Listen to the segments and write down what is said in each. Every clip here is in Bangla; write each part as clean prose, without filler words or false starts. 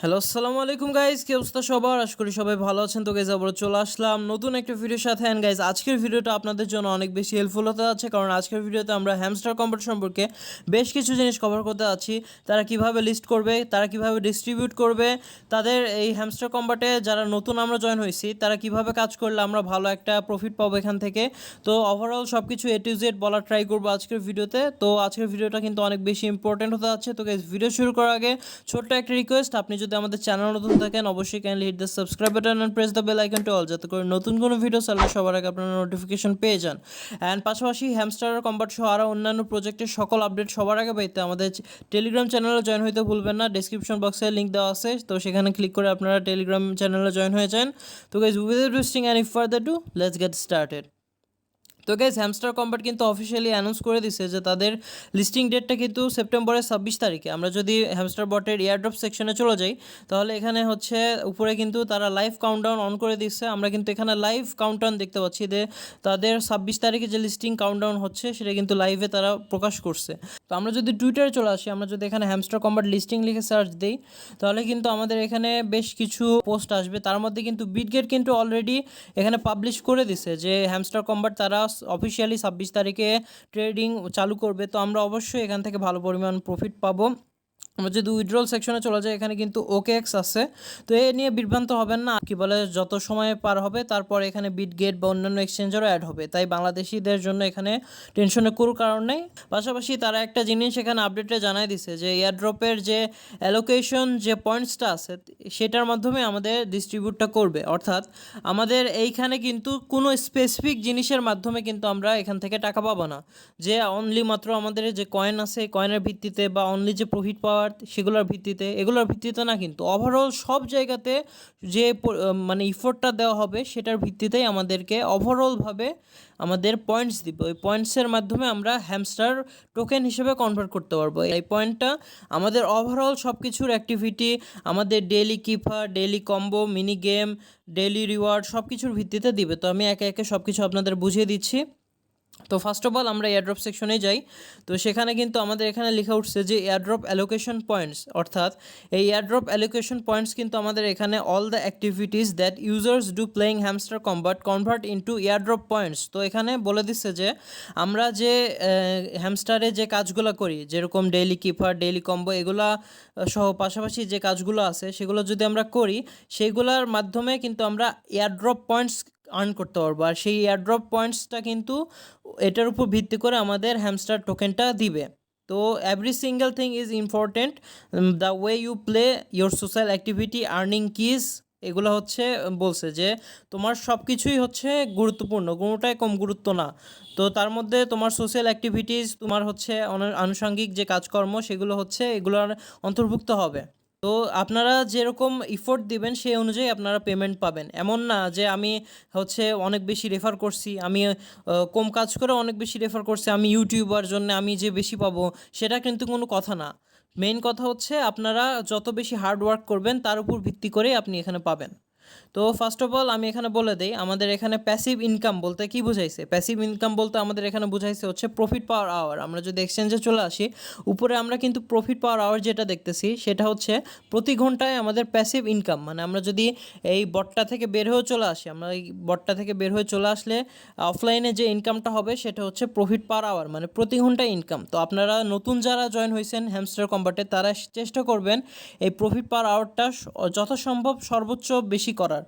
হ্যালো, আসসালামু আলাইকুম গাইজ। কি অবস্থা সবার? আশা করি সবাই ভালো আছেন। তো গাইজ আবার চলে আসলাম নতুন একটা ভিডিওর সাথে। অ্যান্ড গাইজ আজকের ভিডিওটা আপনাদের জন্য অনেক বেশি হেল্পফুল হতে যাচ্ছে, কারণ আজকের ভিডিওতে আমরা হ্যামস্টার কম্পোট সম্পর্কে বেশ কিছু জিনিস কভার করতে যাচ্ছি। তারা কিভাবে লিস্ট করবে, তারা কিভাবে ডিস্ট্রিবিউট করবে, তাদের এই হ্যামস্টার কম্পোটে যারা নতুন আমরা জয়েন হয়েছি তারা কিভাবে কাজ করলে আমরা ভালো একটা প্রফিট পাবো এখান থেকে। তো ওভারঅল সব কিছু এ টু জেড বলার ট্রাই করবো আজকের ভিডিওতে। তো আজকের ভিডিওটা কিন্তু অনেক বেশি ইম্পর্টেন্ট হতে যাচ্ছে। তো গাইজ ভিডিও শুরু করার আগে ছোট্ট একটা রিকোয়েস্ট, আপনি যদি আমাদের চ্যানেল নতুন থাকেন অবশ্যই kindly hit the subscribe button and press the bell icon to all, যাতে করে নতুন কোনো ভিডিও ছাড়লে সবার আগে আপনারা নোটিফিকেশন পেয়ে যান। অ্যান্ড পাশাপাশি হ্যামস্টার কম্বাট সহ আরও অন্যান্য প্রজেক্টের সকল আপডেট সবার আগে পেতে আমাদের টেলিগ্রাম চ্যানেলে জয়েন হইতে ভুলবেন না। ডেসক্রিপশন বক্সে লিঙ্ক দেওয়া আছে, তো সেখানে ক্লিক করে আপনারা টেলিগ্রাম চ্যানেলে জয়েন হয়ে যান। তো guys without wasting any further do, let's get started. তো গাইজ হ্যামস্টার কম্পোট কিন্তু অফিসিয়ালি অ্যানাউন্স করে দিছে যে তাদের লিস্টিং ডেটটা কিন্তু সেপ্টেম্বরের 26 তারিখে। আমরা যদি হ্যামস্টার বটের এয়ারড্রপ সেকশনে চলে যাই, তাহলে এখানে হচ্ছে উপরে কিন্তু তারা লাইভ কাউন্টডাউন অন করে দিচ্ছে। আমরা কিন্তু এখানে লাইভ কাউন্টডাউন দেখতে পাচ্ছি যে তাদের 26 তারিখে যে লিস্টিং কাউন্টডাউন হচ্ছে সেটা কিন্তু লাইভে তারা প্রকাশ করছে। তো আমরা যদি টুইটারে চলে আসি, আমরা যদি এখানে হ্যামস্টার কম্পোট লিস্টিং লিখে সার্চ দিই, তাহলে কিন্তু আমাদের এখানে বেশ কিছু পোস্ট আসবে। তার মধ্যে কিন্তু বিটগেট কিন্তু অলরেডি এখানে পাবলিশ করে দিছে যে হ্যামস্টার কম্পোট তারা অফিসিয়ালি 26 তারিখে ট্রেডিং চালু করবে। তো আমরা অবশ্যই এখান থেকে ভালো পরিমাণ প্রফিট পাবো। আমরা যদি উইথড্রল সেকশনে চলে যাই, এখানে কিন্তু ওকেএক্স আছে। তো এ নিয়ে বিভ্রান্ত হবেন না, কি বলে যত সময় পার হবে তারপর এখানে বিটগেট বা অন্যান্য এক্সচেঞ্জারও অ্যাড হবে, তাই বাংলাদেশিদের জন্য এখানে টেনশনের কোনো কারণ নেই। পাশাপাশি তারা একটা জিনিস এখানে আপডেটে জানাই দিছে যে এয়ারড্রপের যে অ্যালোকেশন যে পয়েন্টসটা আছে সেটার মাধ্যমে আমাদের ডিস্ট্রিবিউটটা করবে। অর্থাৎ আমাদের এইখানে কিন্তু কোনো স্পেসিফিক জিনিসের মাধ্যমে কিন্তু আমরা এখান থেকে টাকা পাবো না, যে অনলি মাত্র আমাদের যে কয়েন আছে কয়েনের ভিত্তিতে বা অনলি যে প্রফিট পাওয়ার সেগুলোর ভিত্তিতে, এগুলোর ভিত্তিতে না, কিন্তু ওভারঅল সব জায়গাতে যে মানে ইফোর্টটা দেওয়া হবে সেটার ভিত্তিতেই আমাদেরকে ওভারঅলভাবে আমাদের পয়েন্টস দিবে। ওই পয়েন্টসের মাধ্যমে আমরা হ্যামস্টার টোকেন হিসেবে কনভার্ট করতে পারবো। এই পয়েন্টটা আমাদের ওভারঅল সব কিছুর অ্যাক্টিভিটি, আমাদের daily keeper, daily combo, mini game, daily reward সব কিছুর ভিত্তিতে দিবে। তো আমি একে একে সব কিছু আপনাদের বুঝিয়ে দিচ্ছি। তো ফার্স্ট অফ অল আমরা এয়ারড্রপ সেকশনে যাই। তো সেখানে কিন্তু আমাদের এখানে লেখা উঠছে যে এয়ারড্রপ অ্যালোকেশন পয়েন্টস, অর্থাৎ এই এয়ারড্রপ অ্যালোকেশন পয়েন্টস কিন্তু আমাদের এখানে all the activities that users do playing hamster combat convert into airdrop points. তো এখানে বলে দিচ্ছে যে আমরা যে হ্যামস্টারে যে কাজগুলো করি, যেরকম ডেইলি কিপার, ডেইলি কম্বো, এগুলা সহ পাশাপাশি যে কাজগুলো আছে সেগুলো যদি আমরা করি, সেইগুলোর মাধ্যমে কিন্তু আমরা এয়ারড্রপ পয়েন্টস আর্ন করতে পারবো। আর সেই এয়ারড্রপ পয়েন্টসটা কিন্তু এটার উপর ভিত্তি করে আমাদের হ্যামস্টার টোকেনটা দিবে। তো every single thing is important, the way you play your social activity, earning keys, এগুলো হচ্ছে বলছে যে তোমার সব কিছুই হচ্ছে গুরুত্বপূর্ণ, কোনোটাই কম গুরুত্ব না। তো তার মধ্যে তোমার সোশ্যাল অ্যাক্টিভিটিস, তোমার হচ্ছে আনুষঙ্গিক যে কাজকর্ম সেগুলো হচ্ছে এগুলোর অন্তর্ভুক্ত হবে। তো আপনারা যেরকম ইফোর্ট দিবেন সেই অনুযায়ী আপনারা পেমেন্ট পাবেন। এমন না যে আমি হচ্ছে অনেক বেশি রেফার করছি, আমি কম কাজ করে অনেক বেশি রেফার করছি, আমি ইউটিউবার জন্য আমি যে বেশি পাবো, সেটা কিন্তু কোনো কথা না। মেইন কথা হচ্ছে আপনারা যত বেশি হার্ড ওয়ার্ক করবেন তার উপর ভিত্তি করেই আপনি এখানে পাবেন। তো ফার্স্ট অফ অল আমি এখানে বলে দেই আমাদের এখানে প্যাসিভ ইনকাম বলতে কি বুঝাইছে। প্যাসিভ ইনকাম বলতে আমাদের এখানে বুঝাইছে হচ্ছে প্রফিট পাওয়ার আওয়ার। আমরা যদি এক্সচেঞ্জে চলে আসি, উপরে আমরা কিন্তু প্রফিট পাওয়ার আওয়ার যেটা দেখতেছি সেটা হচ্ছে প্রতি ঘন্টায় আমাদের প্যাসিভ ইনকাম। মানে আমরা যদি এই বটটা থেকে বের হয়ে চলে আসি, আমরা এই বটটা থেকে বের হয়ে চলে আসলে অফলাইনে যে ইনকামটা হবে সেটা হচ্ছে প্রফিট পার আওয়ার, মানে প্রতি ঘন্টায় ইনকাম। তো আপনারা নতুন যারা জয়েন হয়েছেন হ্যামস্টার কম্বাটে, তারা চেষ্টা করবেন এই প্রফিট পার আওয়ারটা যথাসম্ভব সর্বোচ্চ বেশি করার।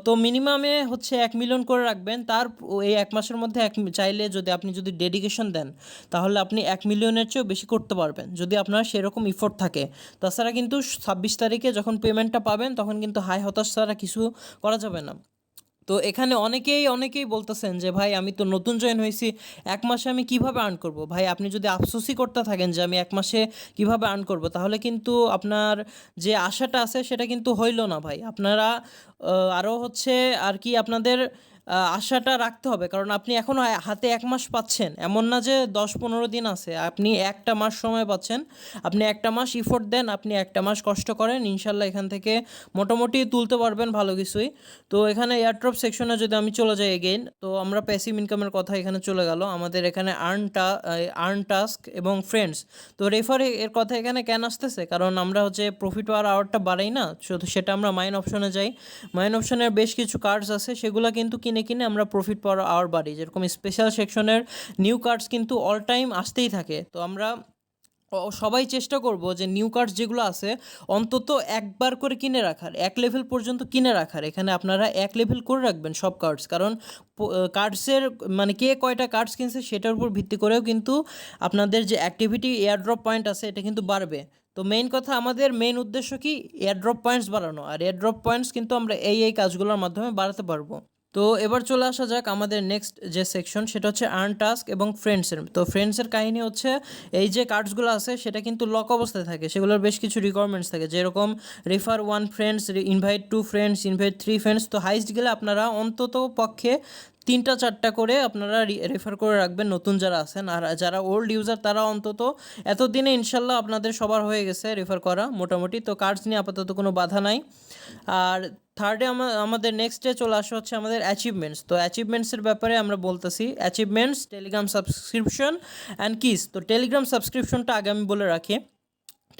তো মিনিমামে হচ্ছে 1 মিলিয়ন করে রাখবেন। তার এই 1 মাসের মধ্যে চাইলে যদি আপনি যদি ডেডিকেশন দেন, তাহলে আপনি 1 মিলিয়নের চেয়েও বেশি করতে পারবেন যদি আপনার সেরকম ইফোর্ট থাকে। তাছাড়া কিন্তু 26 তারিখে যখন পেমেন্টটা পাবেন তখন কিন্তু হাই হতাশ ছাড়া কিছু করা যাবে না। তো এখানে অনেকেই বলতেছেন যে ভাই আমি তো নতুন জয়েন হয়েছি, 1 মাসে আমি কিভাবে আর্ন করব। ভাই আপনি যদি আফসোসই করতে থাকেন যে আমি 1 মাসে কিভাবে আর্ন করব, তাহলে কিন্তু আপনার যে আশাটা আছে সেটা কিন্তু হইল না ভাই। আপনারা আরও হচ্ছে আর কি আপনাদের আশাটা রাখতে হবে, কারণ আপনি এখনও হাতে 1 মাস পাচ্ছেন, এমন না যে 10-15 দিন আছে, আপনি একটা মাস সময় পাচ্ছেন। আপনি একটা মাস ইফোর্ট দেন, আপনি একটা মাস কষ্ট করেন, ইনশাল্লাহ এখান থেকে মোটামুটি তুলতে পারবেন ভালো কিছুই। তো এখানে এয়ারড্রপ সেকশনে যদি আমি চলে যাই এগেইন, তো আমরা প্যাসিভ ইনকামের কথা এখানে চলে গেল। আমাদের এখানে আর্ন টাস্ক এবং ফ্রেন্ডস। তো রেফার এর কথা এখানে কেন আসতেছে, কারণ আমরা হচ্ছে প্রফিট পাওয়ার আওয়ারটা বাড়াই না, শুধু সেটা আমরা মাইন অপশনে যাই। মাইন অপশনের বেশ কিছু কার্ডস আছে, সেগুলো কিন্তু কিনে কিনে আমরা প্রফিট পাওয়ার আওয়ার বাড়ি। যেরকম স্পেশাল সেকশনের নিউ কার্ডস কিন্তু অল টাইম আসতেই থাকে। তো আমরা সবাই চেষ্টা করব যে নিউ কার্ডস যেগুলো আছে অন্তত একবার করে কিনে রাখার, 1 লেভেল পর্যন্ত কিনে রাখার। এখানে আপনারা 1 লেভেল করে রাখবেন সব কার্ডস, কারণ কার্ডসের মানে কে কয়টা কার্ডস কিনছে সেটার উপর ভিত্তি করেও কিন্তু আপনাদের যে অ্যাক্টিভিটি এয়ারড্রপ পয়েন্ট আছে এটা কিন্তু বাড়বে। তো মেইন কথা, আমাদের মেইন উদ্দেশ্য কি, এয়ারড্রপ পয়েন্টস বাড়ানো, আর এয়ারড্রপ পয়েন্টস কিন্তু আমরা এই কাজগুলোর মাধ্যমে বাড়াতে পারবো। তো এবার চলে আসা যাক আমাদের নেক্সট যে সেকশন, সেটা হচ্ছে আর্ন টাস্ক এবং ফ্রেন্ডসের। তো ফ্রেন্ডসের কাহিনী হচ্ছে, এই যে কার্ডসগুলো আছে সেটা কিন্তু লক অবস্থায় থাকে, সেগুলোর বেশ কিছু রিকোয়ারমেন্টস থাকে, যেরকম refer 1 friends, invite 2 friends, invite 3 friends. তো হাইস্ট গেলে আপনারা অন্তত পক্ষে 3-4টা করে আপনারা রেফার করে রাখবেন নতুন যারা আছেন, আর যারা ওল্ড ইউজার তারা অন্তত এতদিনে ইনশাল্লাহ আপনাদের সবার হয়ে গেছে রেফার করা মোটামুটি। তো কার্ডস নিয়ে আপাতত কোনো বাধা নাই। আর থার্ডে আমাদের নেক্সটে চলে আসা হচ্ছে আমাদের অ্যাচিভমেন্টস। তো অ্যাচিভমেন্টসের ব্যাপারে আমরা বলতেছি, achievements, Telegram subscription and kiss. তো টেলিগ্রাম সাবস্ক্রিপশনটা আগে আমি বলে রাখি।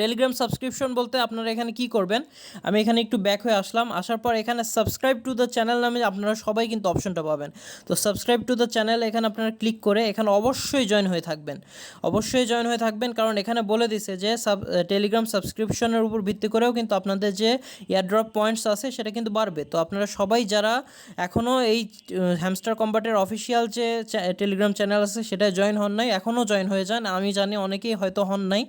টেলিগ্রাম সাবস্ক্রিপশন বলতে আপনারা এখানে কি করবেন, আমি এখানে একটু ব্যাক হয়ে আসলাম, আসার পর এখানে সাবস্ক্রাইব টু দ্য চ্যানেল নামে আপনারা সবাই কিন্তু অপশনটা পাবেন। তো সাবস্ক্রাইব টু দ্য চ্যানেল এখানে আপনারা ক্লিক করে এখানে অবশ্যই জয়েন হয়ে থাকবেন, অবশ্যই জয়েন হয়ে থাকবেন, কারণ এখানে বলে দিছে যে টেলিগ্রাম সাবস্ক্রিপশনের উপর ভিত্তি করেও কিন্তু আপনাদের যে এয়ারড্রপ পয়েন্টস আছে সেটা কিন্তু বাড়বে। তো আপনারা সবাই যারা এখনও এই হ্যামস্টার কম্বাটের অফিসিয়াল যে টেলিগ্রাম চ্যানেল আছে সেটা জয়েন হন নাই, এখনও জয়েন হয়ে যান। আমি জানি অনেকেই হয়তো হন নাই,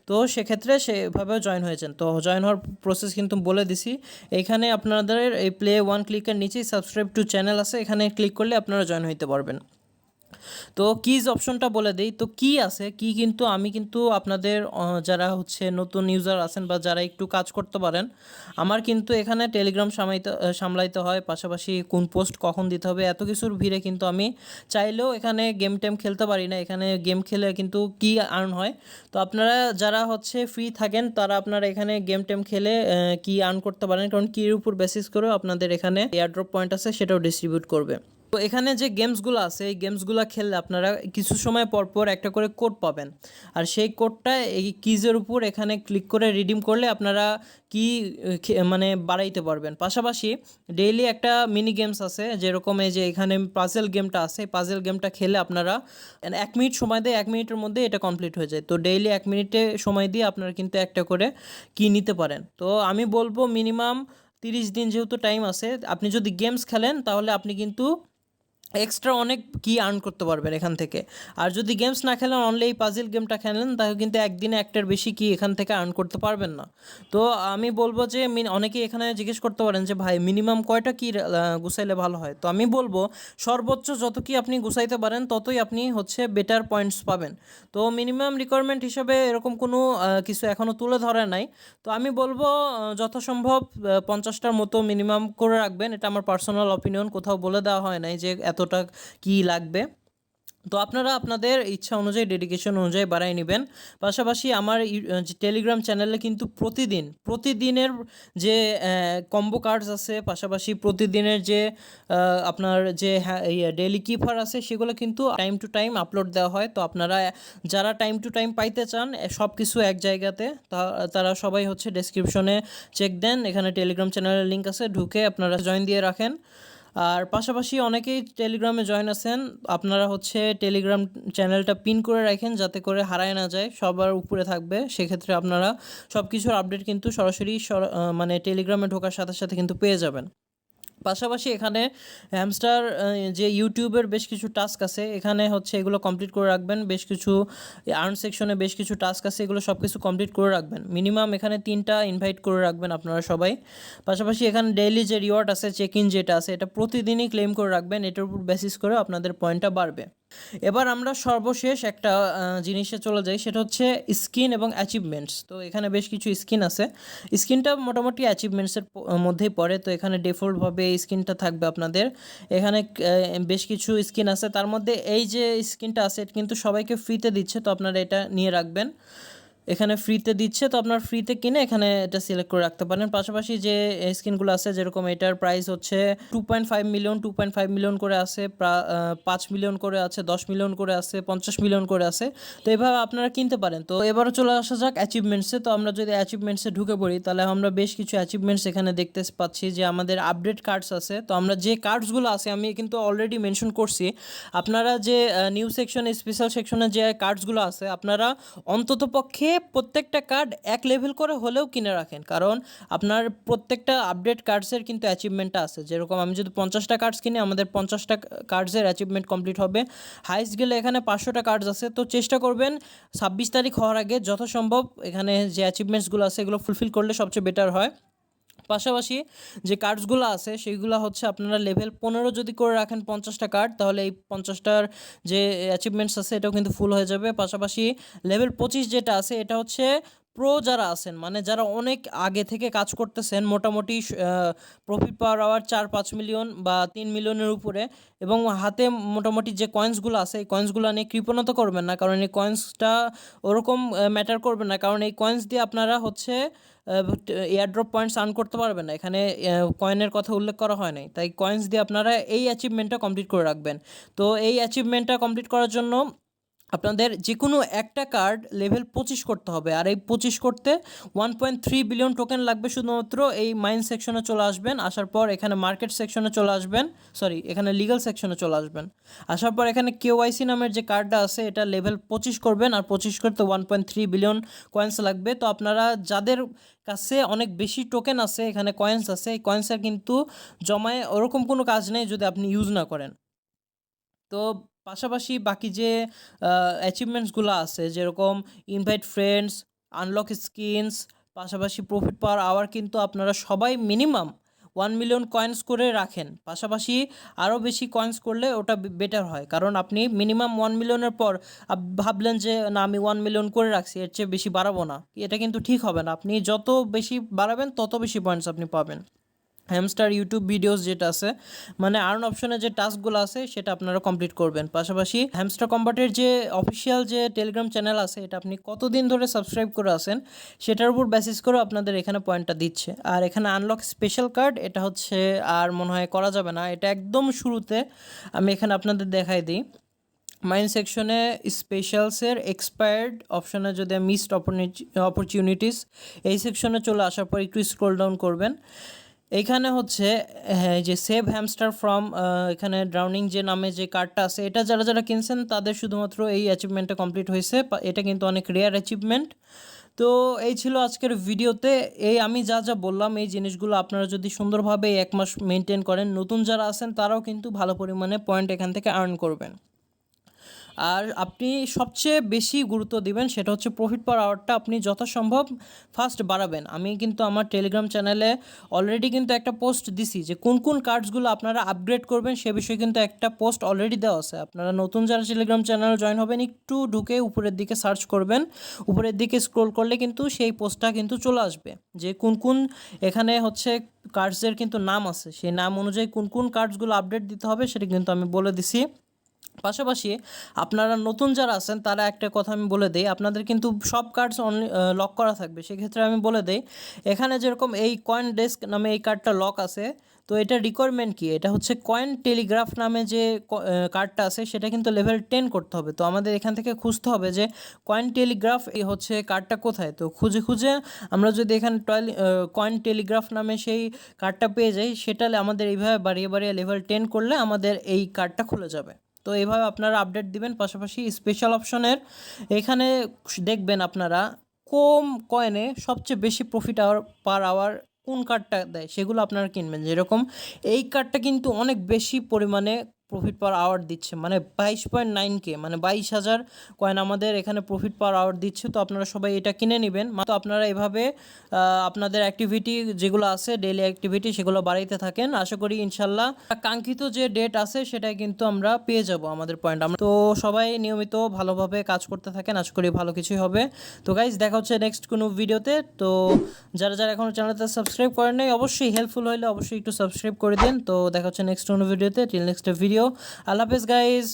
তো সেক্ষেত্রে সেভাবেও জয়েন হয়েছেন। তো জয়েন হওয়ার প্রসেস কিন্তু বলে দিছি। এখানে আপনাদের এই প্লে 1 ক্লিকের নিচেই সাবস্ক্রাইব টু চ্যানেল আছে, এখানে ক্লিক করলে আপনারা জয়েন হইতে পারবেন। তো কিজ অপশনটা বলে দিই। তো কি আছে, কি কিন্তু আমি কিন্তু আপনাদের যারা হচ্ছে নতুন ইউজার আছেন বা যারা একটু কাজ করতে পারেন, আমার কিন্তু এখানে টেলিগ্রাম সামলাইতে হয়, পাশাপাশি কোন পোস্ট কখন দিতে হবে এত কিছুর ভিড়ে কিন্তু আমি চাইলেও এখানে গেম টেম খেলতে পারি না। এখানে গেম খেলে কিন্তু কি আর্ন হয়। তো আপনারা যারা হচ্ছে ফ্রি থাকেন তারা আপনারা এখানে গেম টেম খেলে কি আর্ন করতে পারেন, কারণ কির উপর বেসিস করেও আপনাদের এখানে এয়ারড্রপ পয়েন্ট আছে সেটাও ডিস্ট্রিবিউট করবে। তো এখানে যে গেমসগুলো আছে এই গেমসগুলো খেললে আপনারা কিছু সময় পর পর একটা করে কোড পাবেন, আর সেই কোডটা এই কিজের উপর এখানে ক্লিক করে রিডিম করলে আপনারা কি মানে বাড়াইতে পারবেন। পাশাপাশি ডেইলি একটা মিনি গেমস আছে, যেরকম এই যে এখানে পাজেল গেমটা আছে, পাজেল গেমটা খেলে আপনারা 1 মিনিট সময় দেয়, 1 মিনিটের মধ্যে এটা কমপ্লিট হয়ে যায়। তো ডেইলি 1 মিনিটে সময় দিয়ে আপনারা কিন্তু একটা করে কি নিতে পারেন। তো আমি বলবো মিনিমাম 30 দিন যেহেতু টাইম আছে, আপনি যদি গেমস খেলেন তাহলে আপনি কিন্তু এক্সট্রা অনেক কি আর্ন করতে পারবেন এখান থেকে। আর যদি গেমস না খেলেন, অনলি এই পাজিল গেমটা খেলেন, তাহলে কিন্তু একদিনে একটার বেশি কি এখান থেকে আর্ন করতে পারবেন না। তো আমি বলবো যে অনেকেই এখানে জিজ্ঞেস করতে পারেন যে ভাই মিনিমাম কয়টা কি গুছাইলে ভালো হয়। তো আমি বলবো সর্বোচ্চ যত কি আপনি গুছাইতে পারেন ততই আপনি হচ্ছে বেটার পয়েন্টস পাবেন। তো মিনিমাম রিকোয়ারমেন্ট হিসাবে এরকম কোনো কিছু এখনও তুলে ধরে নাই। তো আমি বলবো যথাসম্ভব 50টার মতো মিনিমাম করে রাখবেন, এটা আমার পার্সোনাল অপিনিয়ন, কোথাও বলে দেওয়া হয় নাই যে এতটা কি লাগবে। তো আপনারা আপনাদের ইচ্ছা অনুযায়ী, ডেডিকেশন অনুযায়ী বাড়াই নেবেন। পাশাপাশি আমার যে টেলিগ্রাম চ্যানেলে কিন্তু প্রতিদিনের যে কম্বো কার্ডস আছে, পাশাপাশি প্রতিদিনের যে আপনার যে ডেইলি কিপার আছে সেগুলো কিন্তু টাইম টু টাইম আপলোড দেওয়া হয়। তো আপনারা যারা টাইম টু টাইম পাইতে চান সব কিছু এক জায়গাতে, তারা সবাই হচ্ছে ডেসক্রিপশনে চেক দেন, এখানে টেলিগ্রাম চ্যানেলের লিঙ্ক আছে, ঢুকে আপনারা জয়েন দিয়ে রাখেন। আর পাশাপাশি অনেকেই টেলিগ্রামে জয়েন আছেন, আপনারা হচ্ছে টেলিগ্রাম চ্যানেলটা পিন করে রাখেন যাতে করে হারায় না যায়, সবার উপরে থাকবে। সেক্ষেত্রে আপনারা সব কিছুর আপডেট কিন্তু সরাসরি মানে টেলিগ্রামে ঢোকার সাথে সাথে কিন্তু পেয়ে যাবেন। পাশাপাশি এখানে হ্যামস্টার যে ইউটিউবের বেশ কিছু টাস্ক আছে, এখানে হচ্ছে এগুলো কমপ্লিট করে রাখবেন। বেশ কিছু আর্ন সেকশনে বেশ কিছু টাস্ক আছে, এগুলো সব কিছু কমপ্লিট করে রাখবেন। মিনিমাম এখানে 3টা ইনভাইট করে রাখবেন আপনারা সবাই। পাশাপাশি এখানে ডেইলি যে রিওয়ার্ড আছে, চেক ইন যেটা আছে, এটা প্রতিদিনই ক্লেম করে রাখবেন, এটার উপর বেসিস করে আপনাদের পয়েন্টটা বাড়বে। এবার আমরা সর্বশেষ একটা জিনিসে চলে যাই, সেটা হচ্ছে স্কিন এবং অ্যাচিভমেন্টস। তো এখানে বেশ কিছু স্কিন আছে, স্কিনটা মোটামুটি অ্যাচিভমেন্টসের মধ্যেই পড়ে। তো এখানে ডিফল্টভাবে এই স্কিনটা থাকবে আপনাদের। এখানে বেশ কিছু স্কিন আছে, তার মধ্যে এই যে স্কিনটা আছে এটা কিন্তু সবাইকে ফ্রিতে দিচ্ছে, তো আপনারা এটা নিয়ে রাখবেন। এখানে ফ্রিতে দিচ্ছে, তো আপনার ফ্রিতে কিনে এখানে এটা সিলেক্ট করে রাখতে পারেন। পাশাপাশি যে স্কিনগুলো আছে, যেরকম এটার প্রাইস হচ্ছে 2.5 মিলিয়ন, 2.5 মিলিয়ন করে আছে, 5 মিলিয়ন করে আছে, 10 মিলিয়ন করে আছে, 50 মিলিয়ন করে আছে। তো এভাবে আপনারা কিনতে পারেন। তো এবারও চলে আসা যাক অ্যাচিভমেন্টসে। তো আমরা যদি অ্যাচিভমেন্টসে ঢুকে পড়ি, তাহলে আমরা বেশ কিছু অ্যাচিভমেন্টস এখানে দেখতে পাচ্ছি যে আমাদের আপডেট কার্ডস আছে। তো আমরা যে কার্ডসগুলো আছে আমি কিন্তু অলরেডি মেনশন করছি, আপনারা যে নিউ সেকশন, স্পেশাল সেকশনে যে কার্ডসগুলো আছে আপনারা অন্ততপক্ষে প্রত্যেকটা কার্ড এক লেভেল করে হলেও কিনে রাখেন, কারণ আপনার প্রত্যেকটা আপডেট কার্ডসের কিন্তু অ্যাচিভমেন্টটা আছে। যেরকম আমি যদি 50টা কার্ডস কিনি, আমাদের 50টা কার্ডসের অ্যাচিভমেন্ট কমপ্লিট হবে। হাইস্ট গেলে এখানে 500টা কার্ডস আছে। তো চেষ্টা করবেন 26 তারিখ হওয়ার আগে যত সম্ভব এখানে যে অ্যাচিভমেন্টসগুলো আছে এগুলো ফুলফিল করলে সবচেয়ে বেটার হয়। পাশাপাশি যে কার্ডসগুলো আছে সেইগুলো হচ্ছে আপনারা লেভেল 15 যদি করে রাখেন 50টা কার্ড, তাহলে এই 50টার যে অ্যাচিভমেন্টস আছে এটাও কিন্তু ফুল হয়ে যাবে। পাশাপাশি লেভেল 25 যেটা আছে এটা হচ্ছে প্রো যারা আছেন, মানে যারা অনেক আগে থেকে কাজ করতেছেন, মোটামুটি প্রফিট পাওয়ার আওয়ার 4-5 মিলিয়ন বা 3 মিলিয়নের উপরে, এবং হাতে মোটামুটি যে কয়েন্সগুলো আছে এই কয়েন্সগুলো নিয়ে কৃপণতা করবেন না, কারণ এই কয়েন্সটা ওরকম ম্যাটার করবে না, কারণ এই কয়েন্স দিয়ে আপনারা হচ্ছে এয়ারড্রপ পয়েন্টস আর্ন করতে পারবেন না। এখানে কয়েনের কথা উল্লেখ করা হয় নাই, তাই কয়েন্স দিয়ে আপনারা এই অ্যাচিভমেন্টটা কমপ্লিট করে রাখবেন। তো এই অ্যাচিভমেন্টটা কমপ্লিট করার জন্য আপনাদের যে কোনো একটা কার্ড লেভেল 25 করতে হবে, আর এই 25 করতে 1.3 বিলিয়ন টোকেন লাগবে। শুধুমাত্র এই মাইন সেকশনে চলে আসবেন, আসার পর এখানে মার্কেট সেকশনে চলে আসবেন, সরি এখানে লিগাল সেকশনে চলে আসবেন। আসার পর এখানে কেওয়াইসি নামের যে কার্ডটা আছে এটা লেভেল 25 করবেন, আর 25 করতে 1.3 বিলিয়ন কয়েন্স লাগবে। তো আপনারা যাদের কাছে অনেক বেশি টোকেন আছে, এখানে কয়েন্স আছে, এই কয়েন্সের কিন্তু জমায় ওরকম কোনো কাজ নেই যদি আপনি ইউজ না করেন। তো পাশাপাশি বাকি যে অ্যাচিভমেন্টসগুলো আছে, যেরকম ইনভাইট ফ্রেন্ডস, আনলক স্কিনস, পাশাপাশি প্রফিট পাওয়ার আওয়ার, কিন্তু আপনারা সবাই মিনিমাম 1 মিলিয়ন কয়েন্স করে রাখেন। পাশাপাশি আরও বেশি কয়েন্স করলে ওটা বেটার হয়, কারণ আপনি মিনিমাম 1 মিলিয়নের পর ভাবলেন যে না আমি 1 মিলিয়ন করে রাখছি, এর চেয়ে বেশি বাড়াবো না, এটা কিন্তু ঠিক হবে না। আপনি যত বেশি বাড়াবেন তত বেশি পয়েন্টস আপনি পাবেন। হ্যামস্টার ইউটিউব ভিডিওস যেটা আছে, মানে আর্ন অপশনে যে টাস্কগুলো আছে সেটা আপনারা কমপ্লিট করবেন। পাশাপাশি হ্যামস্টার কম্বাটের যে অফিসিয়াল যে টেলিগ্রাম চ্যানেল আছে এটা আপনি কতদিন ধরে সাবস্ক্রাইব করে আছেন সেটার উপর বেসিস করে আপনাদের এখানে পয়েন্টটা দিচ্ছে। আর এখানে আনলক স্পেশাল কার্ড, এটা হচ্ছে আর মনে হয় করা যাবে না, এটা একদম শুরুতে। আমি এখানে আপনাদের দেখাই দিই, মাইন সেকশনে স্পেশালসের এক্সপায়ার্ড অপশনে যদি মিসড অপরচুনিটিস এই সেকশনে চলে আসার পর একটু স্ক্রল ডাউন করবেন। এইখানে হচ্ছে হ্যাঁ যে সেভ হ্যামস্টার ফ্রম, এখানে ড্রাউনিং যে নামে যে কার্ডটা আছে এটা যারা যারা কিনছেন তাদের শুধুমাত্র এই অ্যাচিভমেন্টটা কমপ্লিট হয়েছে। এটা কিন্তু অনেক রেয়ার অ্যাচিভমেন্ট। তো এই ছিল আজকের ভিডিওতে। এই আমি যা যা বললাম এই জিনিসগুলো আপনারা যদি সুন্দরভাবে 1 মাস মেনটেন করেন, নতুন যারা আছেন তারাও কিন্তু ভালো পরিমাণে পয়েন্ট এখান থেকে আর্ন করবেন। আর আপনি সবচেয়ে বেশি গুরুত্ব দিবেন সেটা হচ্ছে প্রফিট পার আওয়ারটা আপনি যথাসম্ভব ফাস্ট বাড়াবেন। আমি কিন্তু আমার টেলিগ্রাম চ্যানেলে অলরেডি কিন্তু একটা পোস্ট দিছি যে কোন কোন কার্ডসগুলো আপনারা আপগ্রেড করবেন সে বিষয়ে কিন্তু একটা পোস্ট অলরেডি দেওয়া আছে। আপনারা নতুন যারা টেলিগ্রাম চ্যানেলে জয়েন হবেন একটু ঢুকে উপরের দিকে সার্চ করবেন, উপরের দিকে স্ক্রোল করলে কিন্তু সেই পোস্টটা কিন্তু চলে আসবে যে কোন কোন এখানে হচ্ছে কার্ডসের কিন্তু নাম আছে, সেই নাম অনুযায়ী কোন কোন কার্ডসগুলো আপডেট দিতে হবে সেটা কিন্তু আমি বলে দিছি। পাশাপাশি আপনারা নতুন যারা আছেন তারা একটা কথা আমি বলে দিই, আপনাদের কিন্তু সব কার্ডস অনলি লক করা থাকবে। সেক্ষেত্রে আমি বলে দিই, এখানে যেরকম এই কয়েন ডেস্ক নামে এই কার্ডটা লক আছে, তো এটা রিকোয়ারমেন্ট কি, এটা হচ্ছে কয়েন টেলিগ্রাফ নামে যে কার্ডটা আছে সেটা কিন্তু লেভেল 10 করতে হবে। তো আমাদের এখান থেকে খুঁজতে হবে যে কয়েন টেলিগ্রাফ এই হচ্ছে কার্ডটা কোথায়। তো খুঁজে খুঁজে আমরা যদি এখানে কয়েন টেলিগ্রাফ নামে সেই কার্ডটা পেয়ে যাই, সেটা আমাদের এইভাবে বাড়িয়ে বাড়িয়ে লেভেল 10 করলে আমাদের এই কার্ডটা খুলে যাবে। তো এইভাবে আপনারা আপডেট দিবেন। পাশাপাশি স্পেশাল অপশনের এখানে দেখবেন আপনারা কম কয়েনে সবচেয়ে বেশি প্রফিট আওয়ার পার আওয়ার কোন কার্ডটা দেয় সেগুলো আপনারা কিনবেন। যেরকম এই কার্ডটা কিন্তু অনেক বেশি পরিমাণে প্রফিট পার আওয়ার দিচ্ছে, মানে 22.9K, মানে 22,000 কয়েন আমাদের এখানে প্রফিট পার আওয়ার দিচ্ছে। তো আপনারা সবাই এটা কিনে নেবেন। তো আপনারা এভাবে আপনাদের অ্যাক্টিভিটি যেগুলো আছে, ডেইলি অ্যাক্টিভিটি, সেগুলো বাড়াইতে থাকেন। আশা করি ইনশাল্লাহ কাঙ্ক্ষিত যে ডেট আছে সেটাই কিন্তু আমরা পেয়ে যাব আমাদের পয়েন্ট। আমরা তো সবাই নিয়মিত ভালোভাবে কাজ করতে থাকেন, আশা করি ভালো কিছুই হবে। তো গাইজ দেখা হচ্ছে নেক্সট কোনো ভিডিওতে। তো যারা যারা এখনও চ্যানেলটা সাবস্ক্রাইব করেন নাই, অবশ্যই হেল্পফুল হলে অবশ্যই একটু সাবস্ক্রাইব করে দিন। তো দেখা হচ্ছে নেক্সট কোনো ভিডিওতে। টিল নেক্সট ভিডিও, আল্লাহ হাফেজ গাইজ।